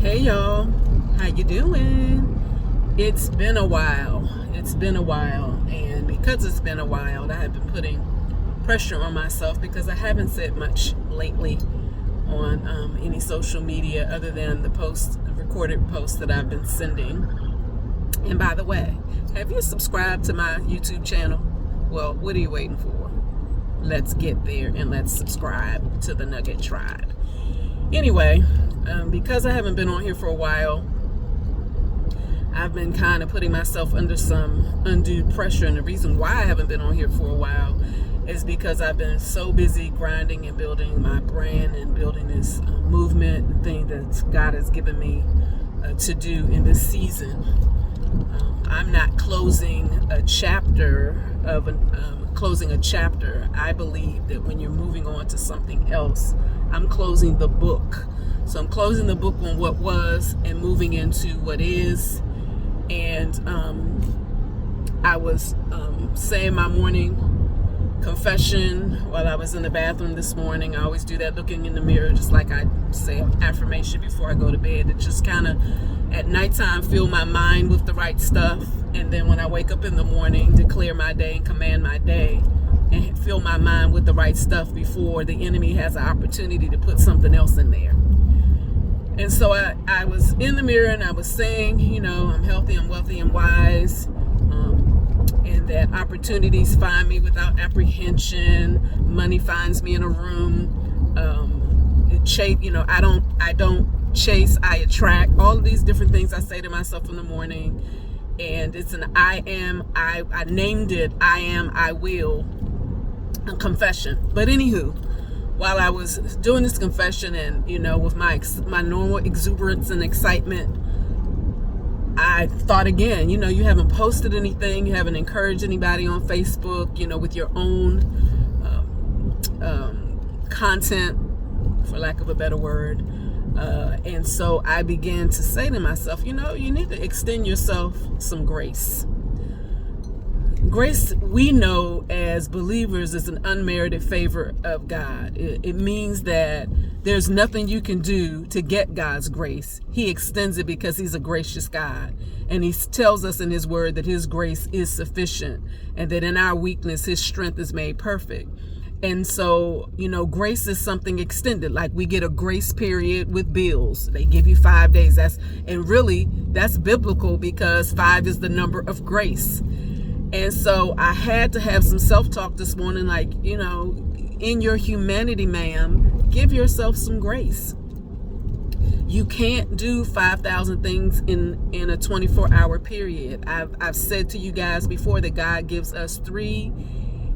Hey y'all, how you doing? It's been a while. And because it's been a while, I have been putting pressure on myself because I haven't said much lately on any social media other than the recorded posts that I've been sending. And by the way, have you subscribed to my YouTube channel? Well, what are you waiting for? Let's get there and let's subscribe to the Nugget Tribe. Anyway, because I haven't been on here for a while, I've been kind of putting myself under some undue pressure. And the reason why I haven't been on here for a while is because I've been so busy grinding and building my brand and building this movement thing that God has given me to do in this season. I'm not closing a chapter closing a chapter. I believe that when you're moving on to something else, I'm closing the book. So I'm closing the book on what was and moving into what is. And I was saying my morning confession while I was in the bathroom this morning. I always do that, looking in the mirror, just like I say an affirmation before I go to bed. It just kind of at nighttime fill my mind with the right stuff, and then when I wake up in the morning, declare my day and command my day and fill my mind with the right stuff before the enemy has an opportunity to put something else in there. And so I was in the mirror and I was saying, I'm healthy, I'm wealthy, I'm wise, and that opportunities find me without apprehension. Money finds me in a room. I don't chase, I attract. All of these different things I say to myself in the morning. And it's an I named it I am, I will, a confession. But anywho, while I was doing this confession and, with my normal exuberance and excitement, I thought again, you haven't posted anything, you haven't encouraged anybody on Facebook, with your own content, for lack of a better word. And so I began to say to myself, you need to extend yourself some grace. Grace, we know as believers, is an unmerited favor of God. It means that there's nothing you can do to get God's grace. He extends it because he's a gracious God. And he tells us in his word that his grace is sufficient and that in our weakness, his strength is made perfect. And so, grace is something extended. Like we get a grace period with bills. They give you 5 days. That's biblical because 5 is the number of grace. And so I had to have some self-talk this morning, like, in your humanity, ma'am, give yourself some grace. You can't do 5,000 things in a 24-hour period. I've said to you guys before that God gives us 3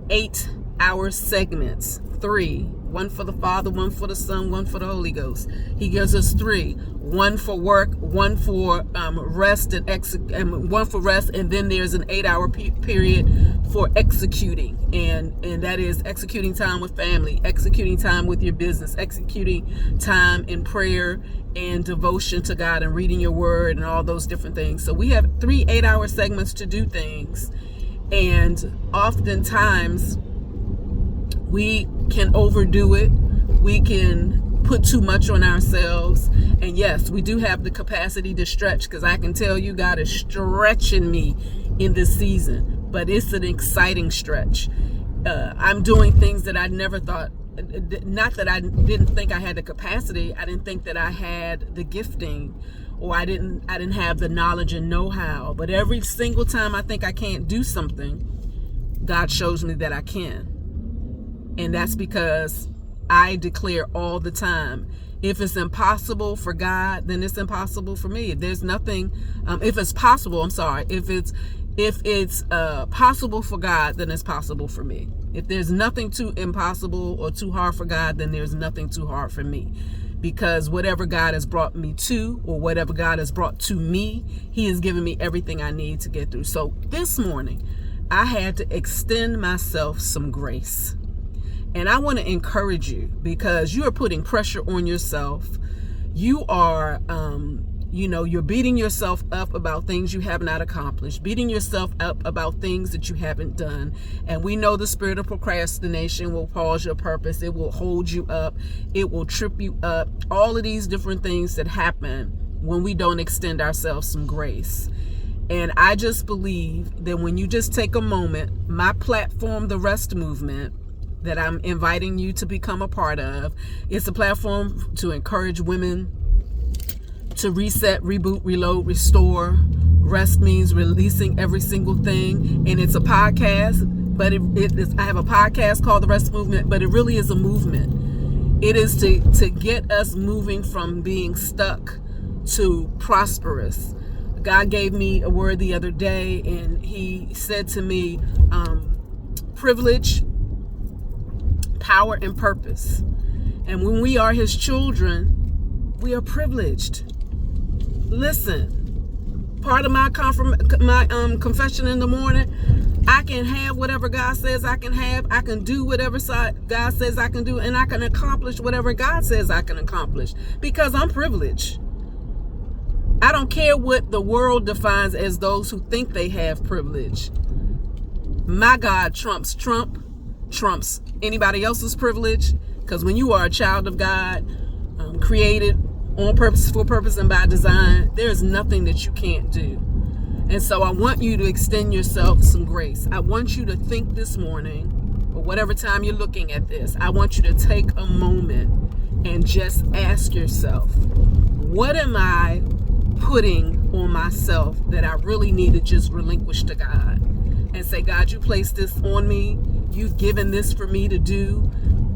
8-hour segments. 3. One for the Father, one for the Son, one for the Holy Ghost. He gives us 3. One for work, one for rest and one for rest, and then there's an 8-hour period for executing, and that is executing time with family, executing time with your business, executing time in prayer and devotion to God and reading your word and all those different things. So we have 3 8-hour segments to do things, and oftentimes we can overdo it. We can put too much on ourselves. And yes, we do have the capacity to stretch, because I can tell you God is stretching me in this season, but it's an exciting stretch. I'm doing things that I never thought, not that I didn't think I had the capacity. I didn't think that I had the gifting, or I didn't have the knowledge and know-how. But every single time I think I can't do something, God shows me that I can. And that's because I declare all the time, if it's impossible for God, then it's impossible for me. If there's nothing, if it's possible, if it's possible for God, then it's possible for me. If there's nothing too impossible or too hard for God, then there's nothing too hard for me. Because whatever God has brought me to, or whatever God has brought to me, he has given me everything I need to get through. So this morning, I had to extend myself some grace. And I want to encourage you, because you are putting pressure on yourself. You are, you're beating yourself up about things you have not accomplished, beating yourself up about things that you haven't done. And we know the spirit of procrastination will pause your purpose. It will hold you up. It will trip you up. All of these different things that happen when we don't extend ourselves some grace. And I just believe that when you just take a moment, my platform, the Rest Movement, that I'm inviting you to become a part of, it's a platform to encourage women to reset, reboot, reload, restore. Rest means releasing every single thing. And it's a podcast, but I have a podcast called The Rest Movement, but it really is a movement. It is to get us moving from being stuck to prosperous. God gave me a word the other day, and he said to me, privilege, power, and purpose. And when we are his children, we are privileged. Listen, part of my confession in the morning, I can have whatever God says I can have. I can do whatever God says I can do, and I can accomplish whatever God says I can accomplish because I'm privileged. I don't care what the world defines as those who think they have privilege. My God trumps anybody else's privilege, because when you are a child of God, created on purpose, for purpose, and by design, there's nothing that you can't do. And so I want you to extend yourself some grace. I want you to think this morning, or whatever time you're looking at this, I want you to take a moment and just ask yourself, what am I putting on myself that I really need to just relinquish to God and say, God, you placed this on me. You've given this for me to do.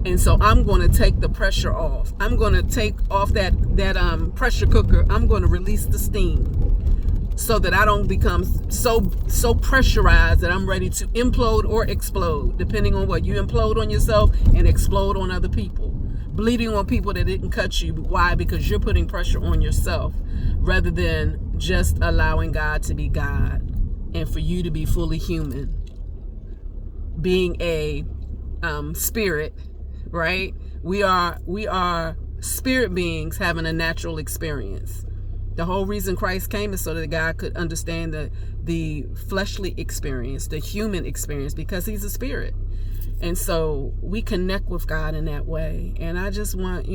And so I'm going to take the pressure off. I'm going to take off that pressure cooker. I'm going to release the steam so that I don't become so pressurized that I'm ready to implode or explode, depending on what you implode on yourself and explode on other people. Bleeding on people that didn't cut you. Why? Because you're putting pressure on yourself rather than just allowing God to be God and for you to be fully human. Being a spirit, right? We are spirit beings having a natural experience. The whole reason Christ came is so that God could understand the fleshly experience, the human experience, because he's a spirit. And so we connect with God in that way. And I just want,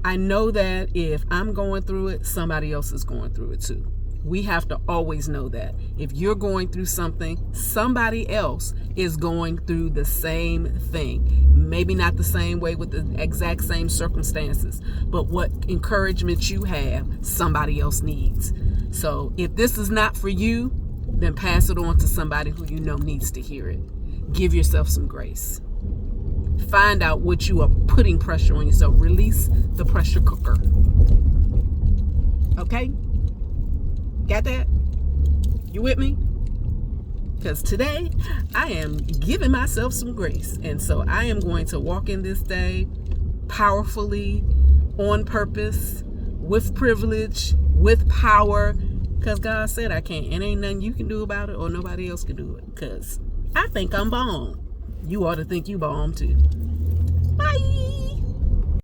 I know that if I'm going through it, somebody else is going through it too. We have to always know that. If you're going through something, somebody else is going through the same thing. Maybe not the same way with the exact same circumstances, but what encouragement you have, somebody else needs. So if this is not for you, then pass it on to somebody who you know needs to hear it. Give yourself some grace. Find out what you are putting pressure on yourself. Release the pressure cooker. Okay? Got that? You with me? Because today I am giving myself some grace. And so I am going to walk in this day powerfully, on purpose, with privilege, with power. Because God said I can. And ain't nothing you can do about it or nobody else can do it. Because I think I'm bomb. You ought to think you bomb too. Bye.